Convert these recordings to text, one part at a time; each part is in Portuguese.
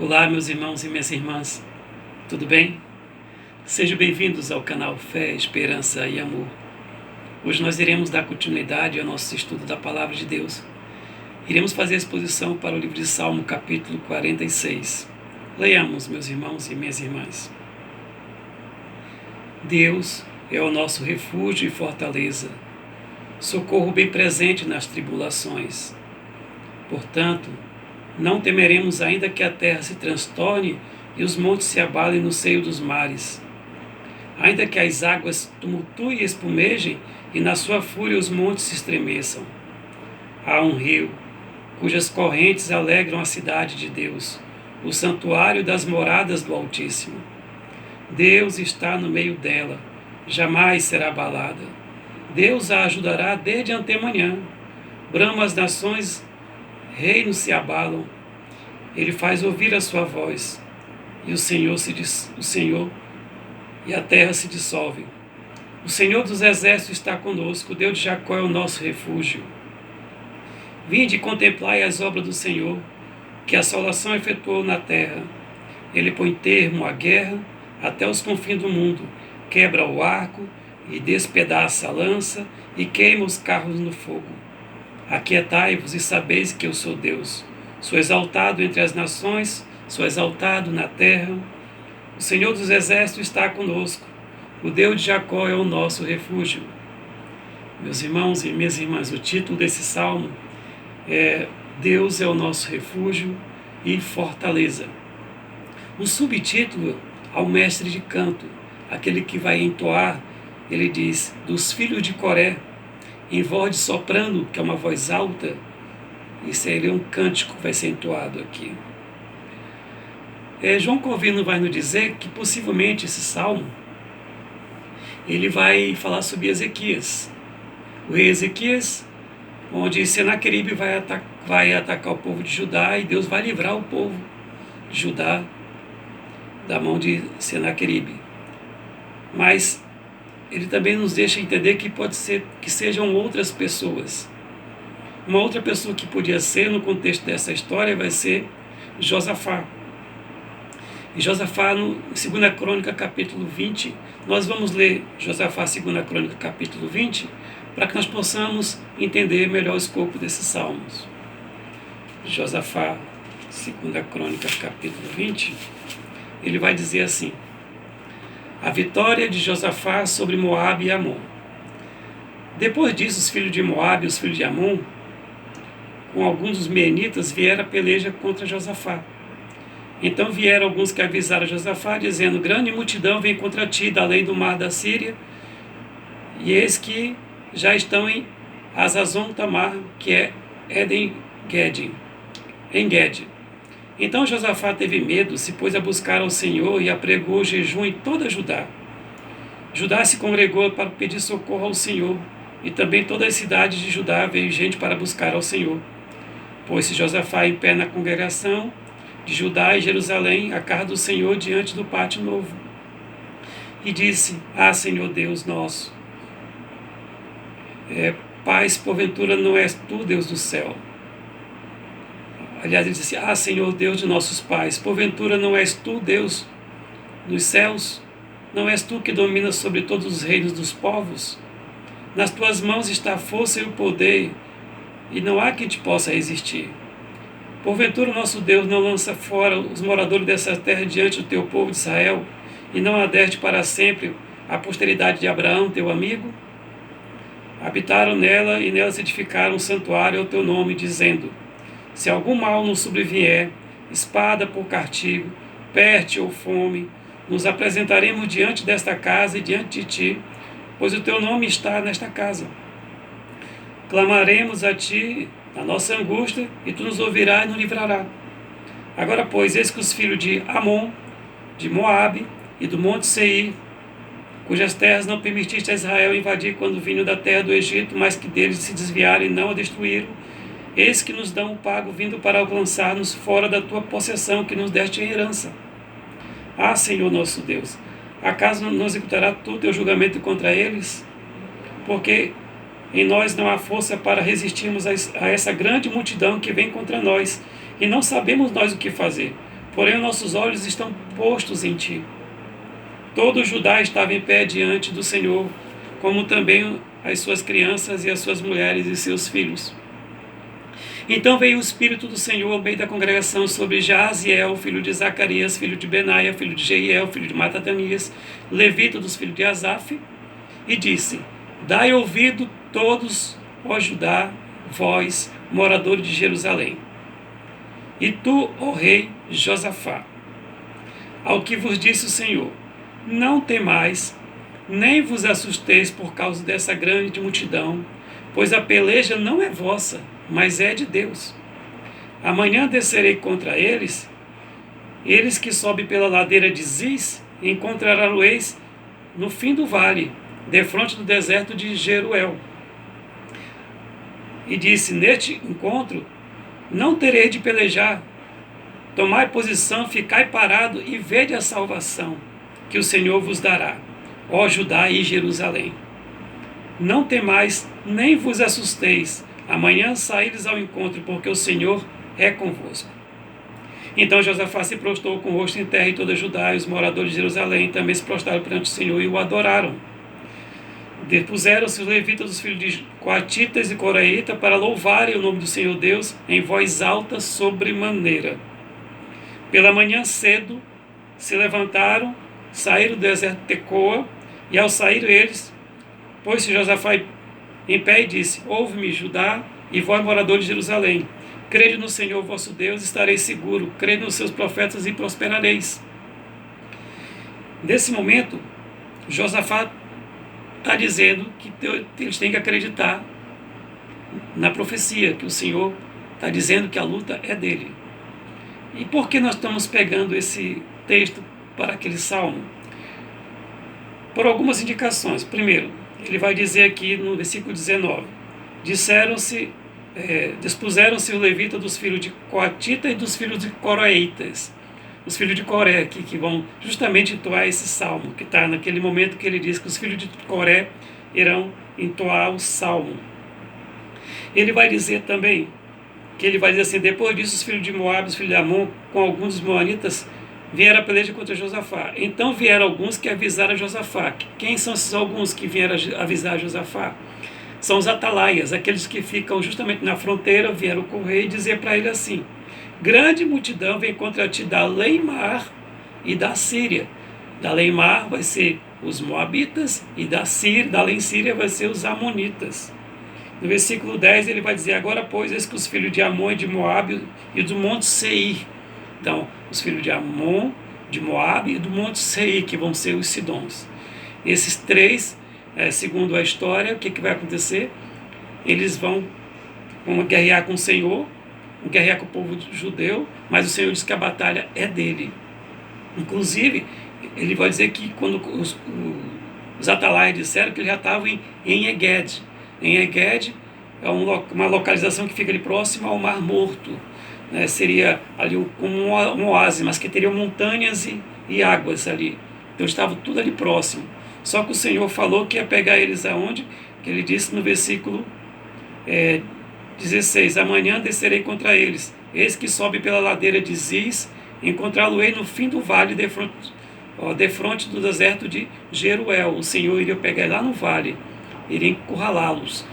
Olá, meus irmãos e minhas irmãs, tudo bem? Sejam bem-vindos ao canal Fé, Esperança e Amor. Hoje nós iremos dar continuidade ao nosso estudo da Palavra de Deus. Iremos fazer a exposição para o livro de Salmo, capítulo 46. Leiamos, meus irmãos e minhas irmãs. Deus é o nosso refúgio e fortaleza, socorro bem presente nas tribulações. Portanto, não temeremos ainda que a terra se transtorne e os montes se abalem no seio dos mares. Ainda que as águas tumultuem e espumejem e na sua fúria os montes se estremeçam. Há um rio, cujas correntes alegram a cidade de Deus, o santuário das moradas do Altíssimo. Deus está no meio dela, jamais será abalada. Deus a ajudará desde antemanhã. Bramam as nações, reinos se abalam. Ele faz ouvir a sua voz, e o Senhor e a terra se dissolve. O Senhor dos exércitos está conosco, o Deus de Jacó é o nosso refúgio. Vinde e contemplai as obras do Senhor, que a assolação efetuou na terra. Ele põe termo à guerra até os confins do mundo, quebra o arco e despedaça a lança e queima os carros no fogo. Aquietai-vos e sabeis que eu sou Deus. Sou exaltado entre as nações, sou exaltado na terra. O Senhor dos exércitos está conosco. O Deus de Jacó é o nosso refúgio. Meus irmãos e minhas irmãs, o título desse salmo é Deus é o nosso refúgio e fortaleza. O subtítulo ao mestre de canto, aquele que vai entoar, ele diz, dos filhos de Coré, em voz de soprano, que é uma voz alta. Isso seria um cântico que vai ser entoado aqui. João Calvino vai nos dizer que possivelmente esse salmo ele vai falar sobre Ezequias. O rei Ezequias, onde Senaqueribe vai atacar o povo de Judá e Deus vai livrar o povo de Judá da mão de Senaqueribe. Mas ele também nos deixa entender que pode ser que sejam outras pessoas. Uma outra pessoa que podia ser, no contexto dessa história, vai ser Josafá. E Josafá, no 2 Crônica, capítulo 20, nós vamos ler Josafá, 2 Crônica, capítulo 20, para que nós possamos entender melhor o escopo desses salmos. Josafá, 2 Crônica, capítulo 20, ele vai dizer assim: a vitória de Josafá sobre Moabe e Amon. Depois disso, os filhos de Moabe e os filhos de Amon, com alguns dos meunitas, vieram a peleja contra Josafá. Então vieram alguns que avisaram Josafá, dizendo: grande multidão vem contra ti, da além do mar da Síria, e eis que já estão em Hazazon Tamar, que é Eden-Gedi, em Gede. Então Josafá teve medo, se pôs a buscar ao Senhor e apregou o jejum em toda Judá. Judá se congregou para pedir socorro ao Senhor, e também toda a cidade de Judá veio gente para buscar ao Senhor. Pôs-se Josafá em pé na congregação de Judá e Jerusalém, à casa do Senhor, diante do pátio novo. E disse: ah, Senhor Deus nosso, paz, porventura não és tu, Deus do céu. Aliás, ele disse: ah, Senhor Deus de nossos pais, porventura não és tu, Deus dos céus? Não és tu que dominas sobre todos os reinos dos povos? Nas tuas mãos está a força e o poder, e não há quem te possa resistir. Porventura o nosso Deus não lança fora os moradores dessa terra diante do teu povo de Israel, e não aderte para sempre a posteridade de Abraão, teu amigo? Habitaram nela, e nela se edificaram um santuário ao teu nome, dizendo: se algum mal nos sobrevier, espada por castigo, peste ou fome, nos apresentaremos diante desta casa e diante de ti, pois o teu nome está nesta casa. Clamaremos a ti na nossa angústia, e tu nos ouvirás e nos livrarás. Agora, pois, eis que os filhos de Amon, de Moabe e do monte Seir, cujas terras não permitiste a Israel invadir quando vinham da terra do Egito, mas que deles se desviaram e não a destruíram, eis que nos dão o pago vindo para alcançar-nos fora da tua possessão que nos deste em herança. Ah, Senhor nosso Deus, acaso não executará tu teu julgamento contra eles? Porque em nós não há força para resistirmos a essa grande multidão que vem contra nós, e não sabemos nós o que fazer, porém nossos olhos estão postos em ti. Todo Judá estava em pé diante do Senhor, como também as suas crianças e as suas mulheres e seus filhos. Então veio o Espírito do Senhor ao meio da congregação sobre Jaziel, filho de Zacarias, filho de Benaia, filho de Jeiel, filho de Matatanias, levita dos filhos de Asaf, e disse: Dai ouvido todos, ó Judá, vós, moradores de Jerusalém. E tu, ó rei Josafá, ao que vos disse o Senhor: Não temais, nem vos assusteis por causa dessa grande multidão, pois a peleja não é vossa, mas é de Deus. Amanhã descerei contra eles, eles que sobem pela ladeira de Ziz, encontrarão-eis no fim do vale, defronte do deserto de Jeruel. E disse: Neste encontro não tereis de pelejar, tomai posição, ficai parado e vede a salvação que o Senhor vos dará, ó Judá e Jerusalém. Não temais, nem vos assusteis, amanhã saíres ao encontro, porque o Senhor é convosco. Então Josafá se prostrou com o rosto em terra, e toda Judá e os moradores de Jerusalém também se prostraram perante o Senhor e o adoraram. Depuseram-se os levitas dos filhos de Coatitas e Coraíta para louvarem o nome do Senhor Deus em voz alta sobremaneira. Pela manhã cedo se levantaram, saíram do deserto de Tecoa, e ao sair eles, pôs-se Josafá em pé e disse: Ouve-me, Judá, e vós, moradores de Jerusalém. Crede no Senhor vosso Deus, estareis seguro. Crede nos seus profetas e prosperareis. Nesse momento, Josafá está dizendo que eles têm que acreditar na profecia, que o Senhor está dizendo que a luta é dele. E por que nós estamos pegando esse texto para aquele salmo? Por algumas indicações. Primeiro, ele vai dizer aqui no versículo 19: dispuseram-se os levitas dos filhos de Coatita e dos filhos de Coraítas, os filhos de Coré, que vão justamente entoar esse salmo, que está naquele momento que ele diz que os filhos de Coré irão entoar o salmo. Ele vai dizer também, que ele vai dizer assim: depois disso os filhos de Moabe, os filhos de Amon, com alguns dos moanitas, vieram a peleja contra Josafá. Então vieram alguns que avisaram a Josafá. Quem são esses alguns que vieram avisar a Josafá? São os atalaias, aqueles que ficam justamente na fronteira, vieram com o rei e dizer para ele assim: grande multidão vem contra ti da Leimar e da Síria. Da Leimar vai ser os moabitas, e da Síria vai ser os amonitas. No versículo 10 ele vai dizer: agora pois eis que os filhos de Amon e de Moabe e do monte Seir. Então, os filhos de Amon, de Moabe e do monte Seir, que vão ser os Sidons. Esses três, segundo a história, o que vai acontecer? Eles vão guerrear com o Senhor, guerrear com o povo judeu, mas o Senhor diz que a batalha é dele. Inclusive, ele vai dizer que quando os atalaias disseram que eles já estavam em Eged. Em Eged é uma localização que fica ali próximo ao Mar Morto. Seria ali como um oásis, mas que teriam montanhas e águas ali. Então estava tudo ali próximo. Só que o Senhor falou que ia pegar eles aonde? Que ele disse no versículo 16: amanhã descerei contra eles, eis que sobe pela ladeira de Ziz, encontrá-lo-ei no fim do vale, defronte do deserto de Jeruel. O Senhor iria pegar lá no vale, iria encurralá-los.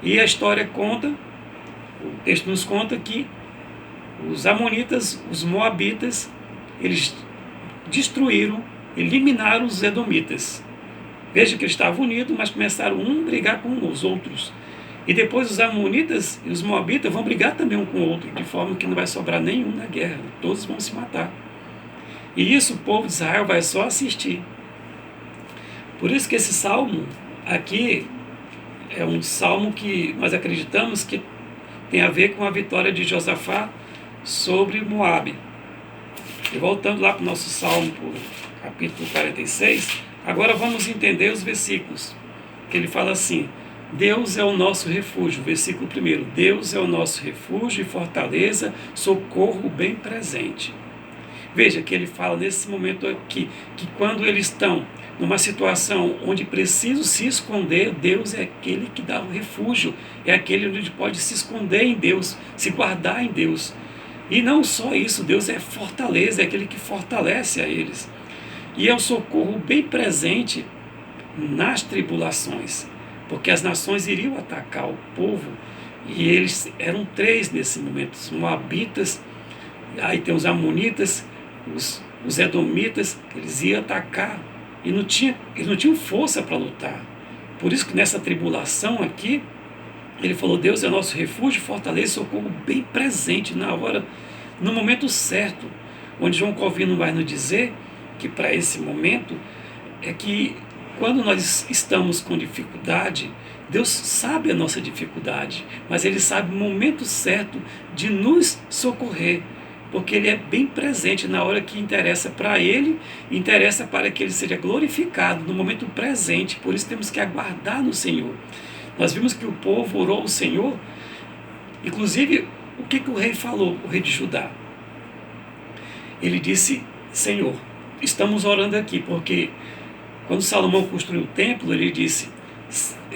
E a história conta, o texto nos conta que os amonitas, os moabitas, eles destruíram, eliminaram os edomitas. Veja que eles estavam unidos, mas começaram a brigar com os outros. E depois os amonitas e os moabitas vão brigar também um com o outro, de forma que não vai sobrar nenhum na guerra, todos vão se matar. E isso o povo de Israel vai só assistir. Por isso que esse salmo aqui é um salmo que nós acreditamos que tem a ver com a vitória de Josafá sobre Moabe. E voltando lá para o nosso salmo, para o capítulo 46, agora vamos entender os versículos, que ele fala assim: Deus é o nosso refúgio, versículo 1, Deus é o nosso refúgio e fortaleza, socorro bem presente. Veja que ele fala nesse momento aqui, que quando eles estão numa situação onde precisam se esconder, Deus é aquele que dá o refúgio, é aquele onde pode se esconder em Deus, se guardar em Deus. E não só isso, Deus é fortaleza, é aquele que fortalece a eles. E é o socorro bem presente nas tribulações, porque as nações iriam atacar o povo, e eles eram três nesse momento: os moabitas, aí tem os amonitas, os edomitas. Eles iam atacar e eles não tinham força para lutar. Por isso que nessa tribulação aqui, ele falou: Deus é nosso refúgio, fortaleza, socorro bem presente na hora, no momento certo. Onde João Calvino vai nos dizer que para esse momento é que quando nós estamos com dificuldade, Deus sabe a nossa dificuldade, mas Ele sabe o momento certo de nos socorrer, porque Ele é bem presente na hora que interessa para Ele, interessa para que Ele seja glorificado no momento presente. Por isso temos que aguardar no Senhor. Nós vimos que o povo orou ao Senhor, inclusive, o que o rei falou, o rei de Judá? Ele disse: Senhor, estamos orando aqui, porque quando Salomão construiu o templo, ele disse,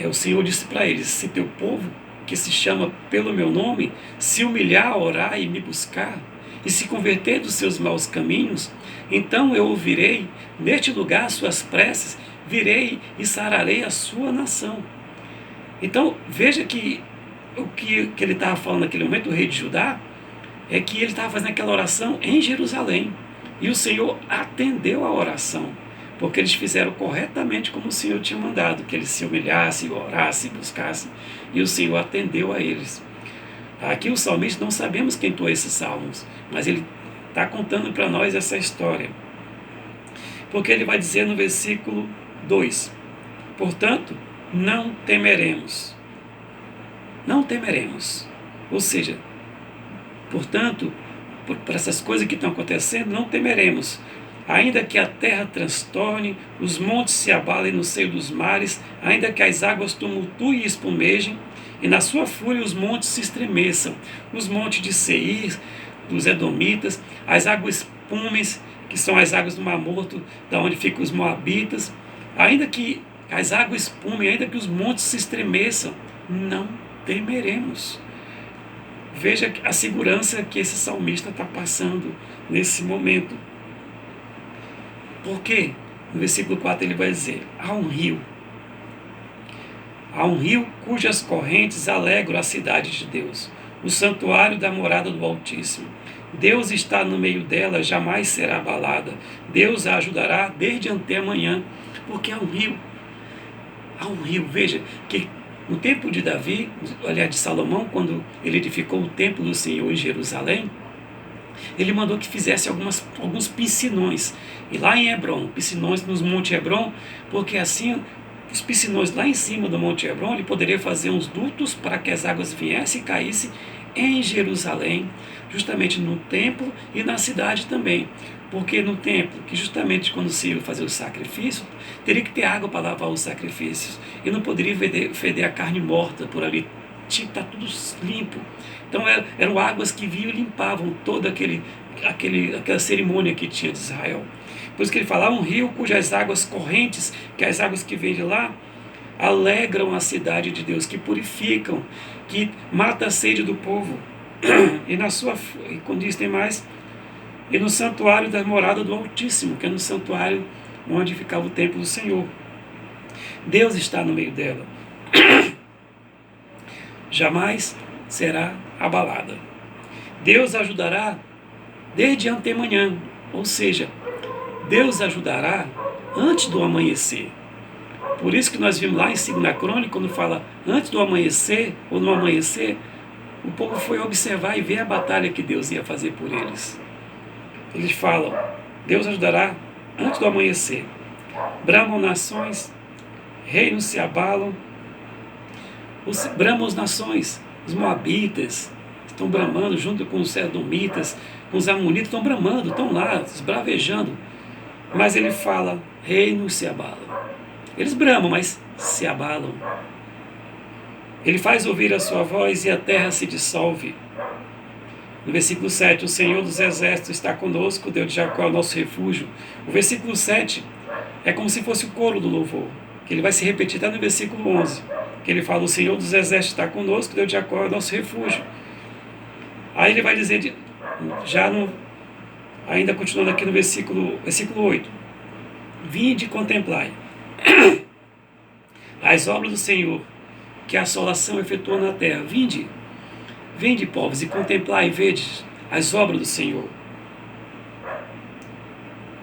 o Senhor disse para eles: se teu povo, que se chama pelo meu nome, se humilhar, orar e me buscar, e se converter dos seus maus caminhos, então eu ouvirei neste lugar suas preces, virei e sararei a sua nação. Então, veja que o que ele estava falando naquele momento, o rei de Judá, é que ele estava fazendo aquela oração em Jerusalém. E o Senhor atendeu a oração, porque eles fizeram corretamente como o Senhor tinha mandado, que eles se humilhassem, orassem, buscassem, e o Senhor atendeu a eles. Aqui o salmista, não sabemos quem entoou esses salmos, mas ele está contando para nós essa história. Porque ele vai dizer no versículo 2, portanto, não temeremos. Não temeremos. Ou seja, portanto, por essas coisas que estão acontecendo, não temeremos. Ainda que a terra transtorne, os montes se abalem no seio dos mares, ainda que as águas tumultuem e espumejem, e na sua fúria os montes se estremeçam, os montes de Seir, dos Edomitas, as águas espumem, que são as águas do Mar Morto, da onde ficam os Moabitas, ainda que as águas espumem, ainda que os montes se estremeçam, não temeremos. Veja a segurança que esse salmista está passando nesse momento. Por quê? No versículo 4 ele vai dizer: há um rio cujas correntes alegram a cidade de Deus, o santuário da morada do Altíssimo. Deus está no meio dela, jamais será abalada. Deus a ajudará desde anteamanhã, porque há um rio. Há um rio. Veja que no tempo de Davi, aliás de Salomão, quando ele edificou o templo do Senhor em Jerusalém, ele mandou que fizesse alguns piscinões. E lá em Hebron, piscinões nos Monte Hebron, porque assim, os piscinões lá em cima do Monte Hebron, ele poderia fazer uns dutos para que as águas viessem e caíssem em Jerusalém, justamente no templo e na cidade também. Porque no templo, que justamente quando se ia fazer o sacrifício, teria que ter água para lavar os sacrifícios. E não poderia feder a carne morta por ali. Tinha que estar tudo limpo. Então eram águas que vinham e limpavam toda aquela cerimônia que tinha de Israel. Por isso que ele fala: um rio cujas águas correntes, que as águas que vêm de lá, alegram a cidade de Deus, que purificam, que mata a sede do povo. E quando diz tem mais, e no santuário da morada do Altíssimo, que é no santuário onde ficava o templo do Senhor. Deus está no meio dela. Jamais será abalada. Deus ajudará desde antemanhã, ou seja, Deus ajudará antes do amanhecer. Por isso que nós vimos lá em 2 Crônica, quando fala antes do amanhecer, ou no amanhecer, o povo foi observar e ver a batalha que Deus ia fazer por eles. Eles falam: Deus ajudará antes do amanhecer. Bramam nações, reinos se abalam. Bramam as nações, os moabitas estão bramando junto com os edomitas, com os amonitas, estão bramando, estão lá, esbravejando. Mas ele fala: reinos se abalam. Eles bramam, mas se abalam. Ele faz ouvir a sua voz e a terra se dissolve. No versículo 7, o Senhor dos Exércitos está conosco, o Deus de Jacó é o nosso refúgio. O versículo 7 é como se fosse o coro do louvor, que ele vai se repetir até no versículo 11, que ele fala: o Senhor dos Exércitos está conosco, o Deus de Jacó é o nosso refúgio. Aí ele vai dizer Já no, ainda continuando aqui no versículo 8. Vinde e contemplai as obras do Senhor, que a assolação efetuou na terra. Vinde, povos, e contemplai e vedes as obras do Senhor,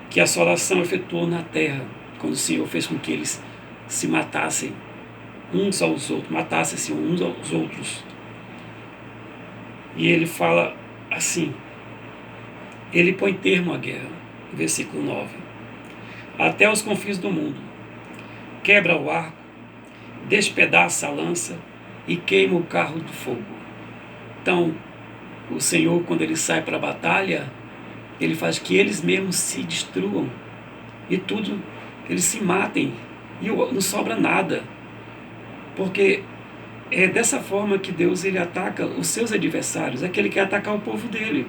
que a assolação efetuou na terra, quando o Senhor fez com que eles se matassem uns aos outros, matassem-se uns aos outros. E ele fala assim, ele põe termo à guerra, versículo 9, até os confins do mundo, quebra o arco, despedaça a lança e queima o carro de fogo. Então, o Senhor, quando ele sai para a batalha, ele faz que eles mesmos se destruam e tudo, eles se matem e não sobra nada, porque é dessa forma que Deus ele ataca os seus adversários, é que ele quer atacar o povo dele.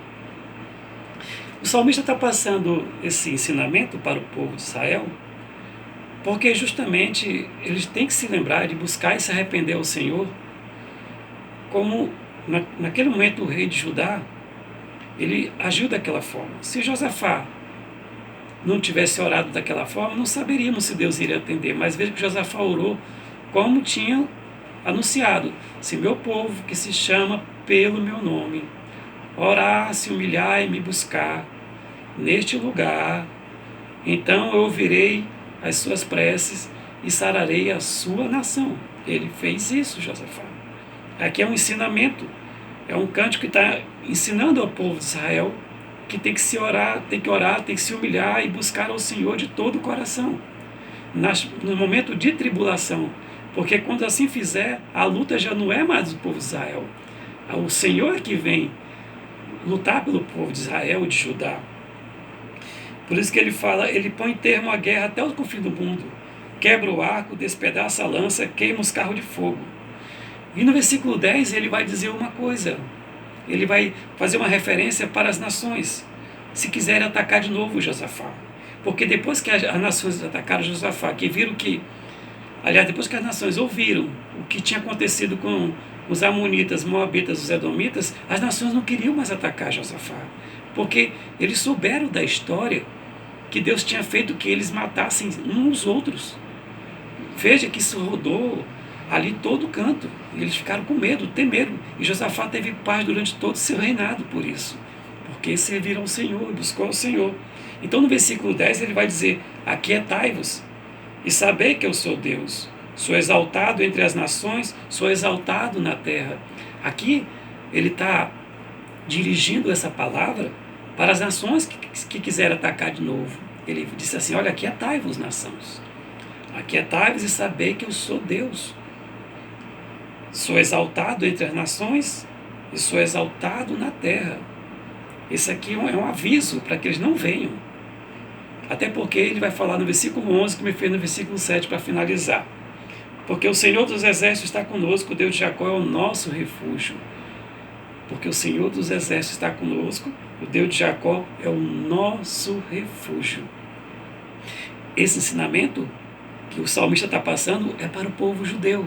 O salmista está passando esse ensinamento para o povo de Israel, porque justamente eles têm que se lembrar de buscar e se arrepender ao Senhor, como naquele momento o rei de Judá, ele agiu daquela forma. Se Josafá não tivesse orado daquela forma, não saberíamos se Deus iria atender, mas veja que Josafá orou como tinha anunciado: se meu povo, que se chama pelo meu nome, orar, se humilhar e me buscar neste lugar, então eu ouvirei as suas preces e sararei a sua nação. Ele fez isso, Josafá. Aqui é um ensinamento, é um cântico que está ensinando ao povo de Israel que tem que se orar, tem que se humilhar e buscar ao Senhor de todo o coração, no momento de tribulação, porque quando assim fizer, a luta já não é mais do povo de Israel, o Senhor é que vem lutar pelo povo de Israel e de Judá. Por isso que ele fala, ele põe termo à guerra até o confim do mundo, quebra o arco, despedaça a lança, queima os carros de fogo. E no versículo 10 ele vai dizer uma coisa, ele vai fazer uma referência para as nações, se quiserem atacar de novo Josafá. Porque depois que as nações atacaram Josafá, que viram que, aliás, depois que as nações ouviram o que tinha acontecido com os amonitas, moabitas, os edomitas, as nações não queriam mais atacar Josafá, porque eles souberam da história que Deus tinha feito que eles matassem uns aos outros. Veja que isso rodou ali todo canto. Eles ficaram com medo, temeram. E Josafá teve paz durante todo o seu reinado por isso, porque serviram ao Senhor, buscou ao Senhor. Então no versículo 10 ele vai dizer: aquietai-vos e sabei que eu sou Deus. Sou exaltado entre as nações, sou exaltado na terra. Aqui ele está dirigindo essa palavra para as nações que quiserem atacar de novo. Ele disse assim: olha, aquietai-vos, nações. Aquietai-vos e sabei que eu sou Deus. Sou exaltado entre as nações e sou exaltado na terra. Esse aqui é um aviso para que eles não venham. Até porque ele vai falar no versículo 11, que me fez no versículo 7 para finalizar. Porque o Senhor dos Exércitos está conosco, o Deus de Jacó é o nosso refúgio. Porque o Senhor dos Exércitos está conosco, o Deus de Jacó é o nosso refúgio. Esse ensinamento que o salmista está passando é para o povo judeu,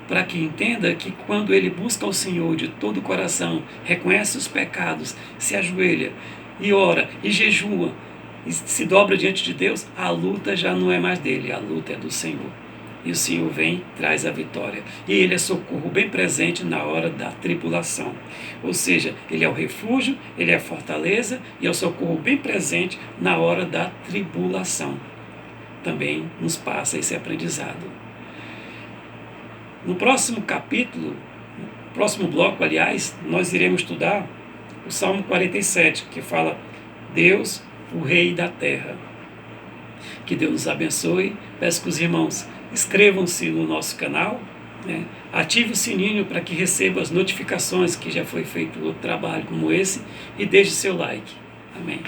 para que entenda que quando ele busca o Senhor de todo o coração, reconhece os pecados, se ajoelha e ora e jejua e se dobra diante de Deus, a luta já não é mais dele, a luta é do Senhor. E o Senhor vem, traz a vitória. E Ele é socorro bem presente na hora da tribulação. Ou seja, Ele é o refúgio, Ele é a fortaleza e é o socorro bem presente na hora da tribulação. Também nos passa esse aprendizado. No próximo capítulo, no próximo bloco, aliás, nós iremos estudar o Salmo 47, que fala: Deus, o Rei da terra. Que Deus nos abençoe. Peço que os irmãos inscrevam-se no nosso canal, né? Ative o sininho para que receba as notificações que já foi feito outro trabalho como esse e deixe seu like. Amém.